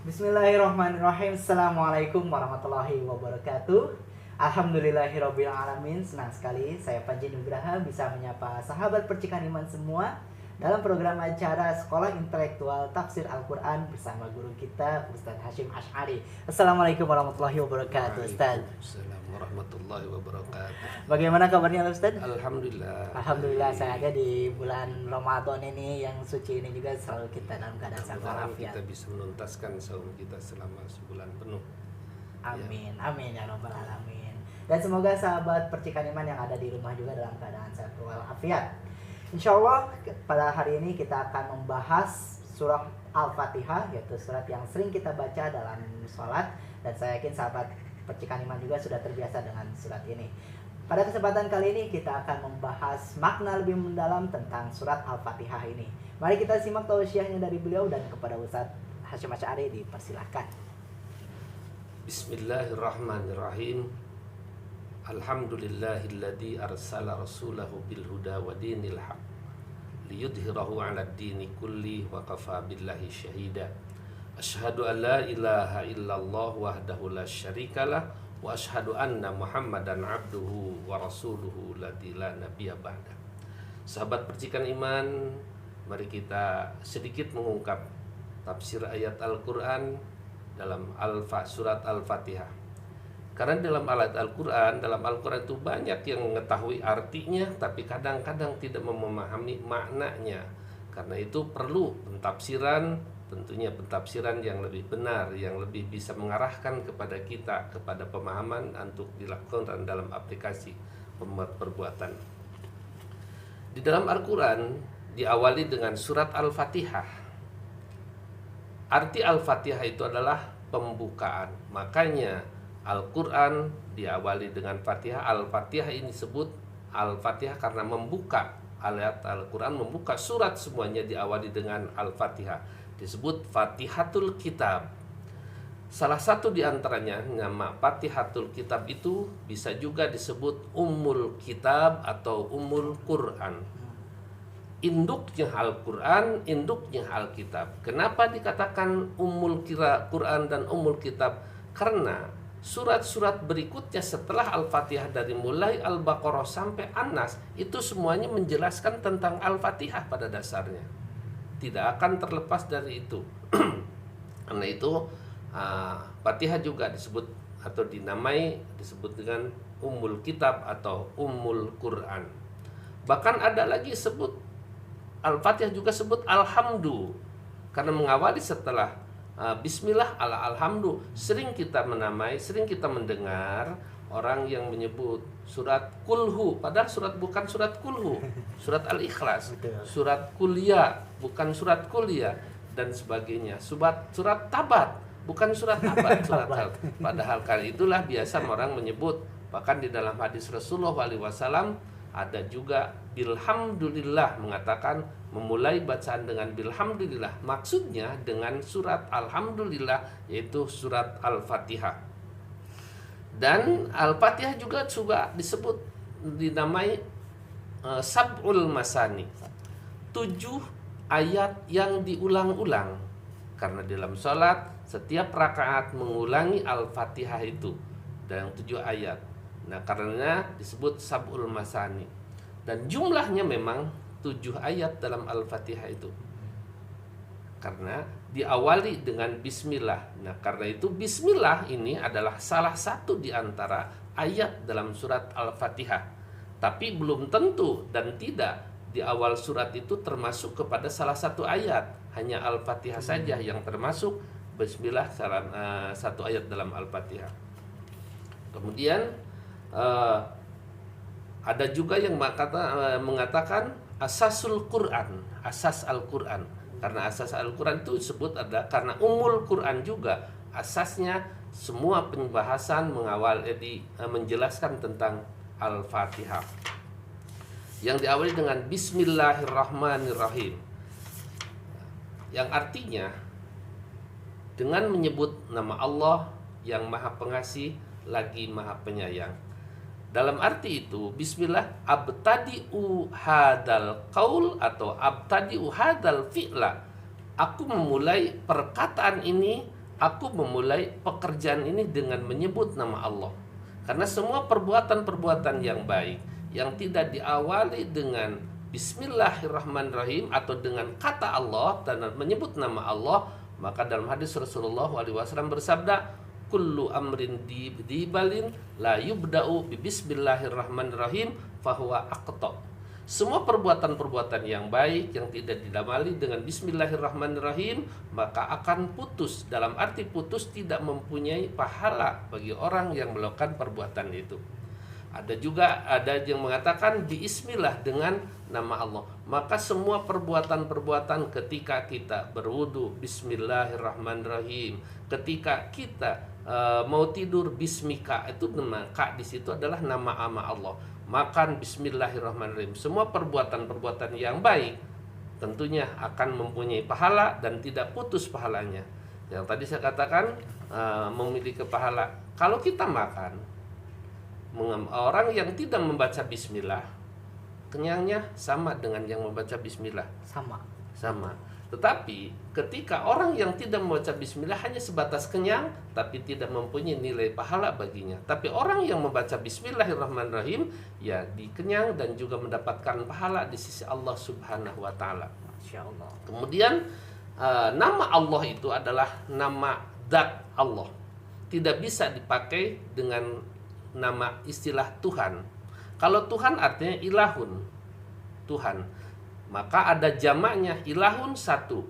Bismillahirrahmanirrahim. Assalamualaikum warahmatullahi wabarakatuh. Alhamdulillahirabbil alamin. Senang sekali saya Panji Nugraha bisa menyapa sahabat percikan iman semua dalam program acara Sekolah Intelektual Tafsir Al-Quran bersama guru kita Ustaz Hashim Asy'ari. Assalamualaikum warahmatullahi wabarakatuh, Ustaz. Waalaikumsalam warahmatullahi wabarakatuh. Bagaimana kabarnya, Ustaz? Alhamdulillah. Alhamdulillah sehatnya di bulan Ramadan ini yang suci ini juga selalu kita dalam keadaan sehat walafiat. Kita bisa menuntaskan saum kita selama sebulan penuh. Amin, amin ya robbal alamin. Dan semoga sahabat percikan iman yang ada di rumah juga dalam keadaan sehat walafiat. Insya Allah pada hari ini kita akan membahas surah Al-Fatihah, yaitu surat yang sering kita baca dalam sholat. Dan saya yakin sahabat percikan iman juga sudah terbiasa dengan surat ini. Pada kesempatan kali ini kita akan membahas makna lebih mendalam tentang surat Al-Fatihah ini. Mari kita simak tausiahnya dari beliau dan kepada Ustaz Hashim Asy'ari dipersilahkan. Bismillahirrahmanirrahim. Alhamdulillahilladzi arsala rasulahu bil huda wa dinil haq liyudhhirahu 'alad dini kulli wa kafa billahi syahida. Asyhadu an la ilaha illallah wahdahu la syarikalah wa asyhadu anna Muhammadan abduhu wa rasuluhu la nabiyya ba'da. Sahabat percikan iman, mari kita sedikit mengungkap tafsir ayat Al-Qur'an dalam surat Al-Fatihah. Karena dalam Al-Quran itu banyak yang mengetahui artinya, tapi kadang-kadang tidak memahami maknanya. Karena itu perlu pentafsiran, tentunya pentafsiran yang lebih benar, yang lebih bisa mengarahkan kepada kita, kepada pemahaman untuk dilakukan dalam aplikasi perbuatan. Di dalam Al-Quran diawali dengan surat Al-Fatihah. Arti Al-Fatihah itu adalah pembukaan. Makanya Al-Quran diawali dengan Fatihah. Al-Fatihah ini disebut Al-Fatihah karena membuka. Ayat Al-Quran membuka surat semuanya diawali dengan Al-Fatihah. Disebut Fatihatul Kitab. Salah satu di antaranya nama Fatihatul Kitab itu bisa juga disebut Ummul Kitab atau Ummul Quran. Induknya Al-Quran, induknya Alkitab. Kenapa dikatakan Ummul Quran dan Ummul Kitab? Karena surat-surat berikutnya setelah Al-Fatihah dari mulai Al-Baqarah sampai An-Nas itu semuanya menjelaskan tentang Al-Fatihah pada dasarnya. Tidak akan terlepas dari itu. Karena itu Fatihah juga disebut atau disebut dengan Ummul Kitab atau Ummul Quran. Bahkan ada lagi sebut Al-Fatihah juga sebut Alhamdu, karena mengawali setelah Bismillah alhamdu. Sering kita mendengar orang yang menyebut surat kulhu, padahal bukan surat kulhu, surat Al-Ikhlas, surat kuliah, bukan surat kuliah, dan sebagainya. Surat tabat, bukan surat tabat, padahal kali itulah biasa orang menyebut. Bahkan di dalam hadis Rasulullah SAW ada juga bilhamdulillah, mengatakan memulai bacaan dengan bilhamdulillah, maksudnya dengan surat Alhamdulillah, yaitu surat Al-Fatihah. Dan Al-Fatihah juga disebut dinamai Sab'ul Masani, 7 ayat yang diulang-ulang. Karena dalam sholat setiap rakaat mengulangi Al-Fatihah itu dan 7 ayat. Nah, karena disebut Sab'ul Masani. Dan jumlahnya memang 7 ayat dalam Al-Fatihah itu. Karena diawali dengan Bismillah. Nah, karena itu Bismillah ini adalah salah satu di antara ayat dalam surat Al-Fatihah. Tapi belum tentu dan tidak di awal surat itu termasuk kepada salah satu ayat. Hanya Al-Fatihah saja yang termasuk Bismillah satu ayat dalam Al-Fatihah. Kemudian ada juga yang mengatakan asasul Quran, asas Al-Quran. Karena asas Al-Quran itu disebut adalah karena Ummul Quran juga. Asasnya semua pembahasan menjelaskan tentang Al-Fatihah. Yang diawali dengan Bismillahirrahmanirrahim. Yang artinya dengan menyebut nama Allah yang Maha Pengasih lagi Maha Penyayang. Dalam arti itu, bismillah abtadi'u hadal qaul atau abtadi'u hadal fi'la. Aku memulai perkataan ini aku memulai pekerjaan ini dengan menyebut nama Allah. Karena semua perbuatan-perbuatan yang baik yang tidak diawali dengan Bismillahirrahmanirrahim atau dengan kata Allah dan menyebut nama Allah, maka dalam hadis Rasulullah SAW bersabda, kullu amrin dibalin la yubda'u bi bismillahirrahmanirrahim fahuwa aqta. Semua perbuatan-perbuatan yang baik yang tidak diawali dengan bismillahirrahmanirrahim maka akan putus. Dalam arti putus, tidak mempunyai pahala bagi orang yang melakukan perbuatan itu. Ada yang mengatakan bismillah dengan nama Allah. Maka semua perbuatan-perbuatan ketika kita berwudu bismillahirrahmanirrahim, ketika kita mau tidur bismika, itu maka di situ adalah nama Allah. Makan bismillahirrahmanirrahim. Semua perbuatan-perbuatan yang baik tentunya akan mempunyai pahala dan tidak putus pahalanya. Yang tadi saya katakan memiliki pahala. Kalau kita makan, orang yang tidak membaca bismillah, kenyangnya sama dengan yang membaca bismillah. Sama. Tetapi ketika orang yang tidak membaca bismillah hanya sebatas kenyang tapi tidak mempunyai nilai pahala baginya. Tapi orang yang membaca bismillahirrahmanirrahim ya dikenyang dan juga mendapatkan pahala di sisi Allah Subhanahu wa taala. Masyaallah. Kemudian nama Allah itu adalah nama zat Allah. Tidak bisa dipakai dengan nama istilah Tuhan. Kalau Tuhan artinya ilahun, Tuhan. Maka ada jamaknya ilahun satu.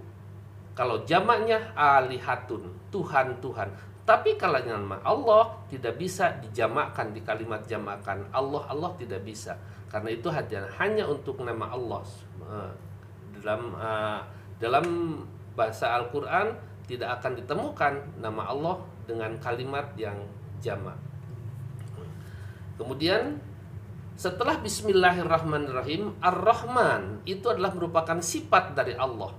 Kalau jamaknya alihatun, Tuhan-Tuhan. Tapi kalau nama Allah tidak bisa dijamakkan di kalimat jamakan. Allah tidak bisa. Karena itu hanya untuk nama Allah. Dalam bahasa Al-Quran tidak akan ditemukan nama Allah dengan kalimat yang jamak. Kemudian setelah bismillahirrahmanirrahim, Ar-Rahman itu adalah merupakan sifat dari Allah.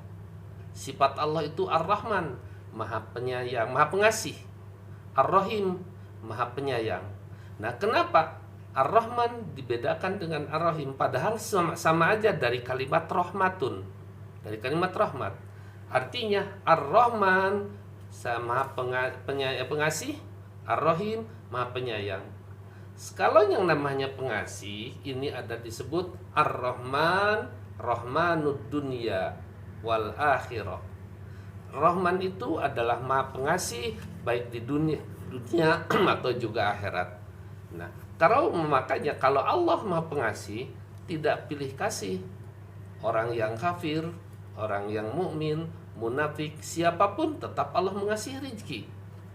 Sifat Allah itu Ar-Rahman, Maha Penyayang, Maha Pengasih. Ar-Rahim, Maha Penyayang. Nah, kenapa Ar-Rahman dibedakan dengan Ar-Rahim? Padahal sama aja dari kalimat rahmatun. Dari kalimat rahmat. Artinya Ar-Rahman sama pengasih, Ar-Rahim Maha Penyayang. Kalau yang namanya pengasih ini ada disebut Ar-Rahman, Rahmanud dunya wal akhirah. Rahman itu adalah Maha Pengasih baik di dunia atau juga akhirat. Nah, makanya kalau Allah Maha Pengasih tidak pilih kasih. Orang yang kafir, orang yang mukmin, munafik, siapapun tetap Allah mengasihi rezeki,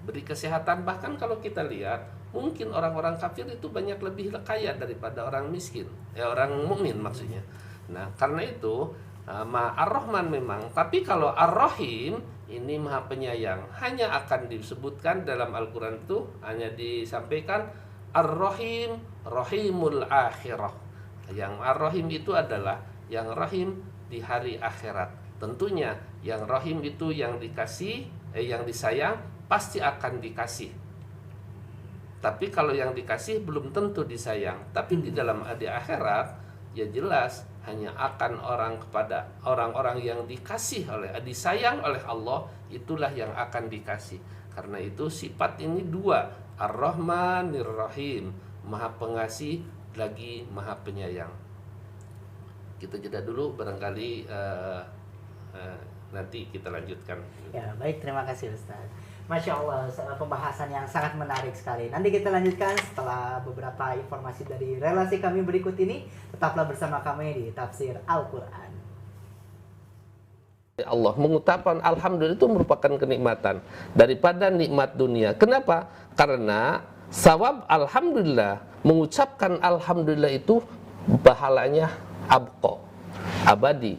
beri kesehatan. Bahkan kalau kita lihat mungkin orang-orang kafir itu banyak lebih kaya daripada orang miskin, orang mukmin maksudnya. Nah, karena itu Ar-Rahman memang, tapi kalau Ar-Rahim ini Maha Penyayang, hanya akan disebutkan dalam Al-Quran itu hanya disampaikan Ar-Rahim, Rahimul Akhirah. Yang Ar-Rahim itu adalah yang Rahim di hari akhirat. Tentunya yang Rahim itu yang dikasih, yang disayang pasti akan dikasih. Tapi kalau yang dikasih belum tentu disayang. Tapi di akhirat ya jelas hanya akan kepada orang-orang yang disayang oleh Allah, itulah yang akan dikasih. Karena itu sifat ini dua, Ar-Rahmanir Rahim, Maha Pengasih lagi Maha Penyayang. Kita jeda dulu, barangkali nanti kita lanjutkan. Ya, baik, terima kasih Ustaz. Masya Allah, pembahasan yang sangat menarik sekali. Nanti kita lanjutkan setelah beberapa informasi dari relasi kami berikut ini. Tetaplah bersama kami di Tafsir Al-Quran. Allah mengucapkan Alhamdulillah itu merupakan kenikmatan daripada nikmat dunia. Kenapa? Karena sawab Alhamdulillah, mengucapkan Alhamdulillah itu pahalanya abadi.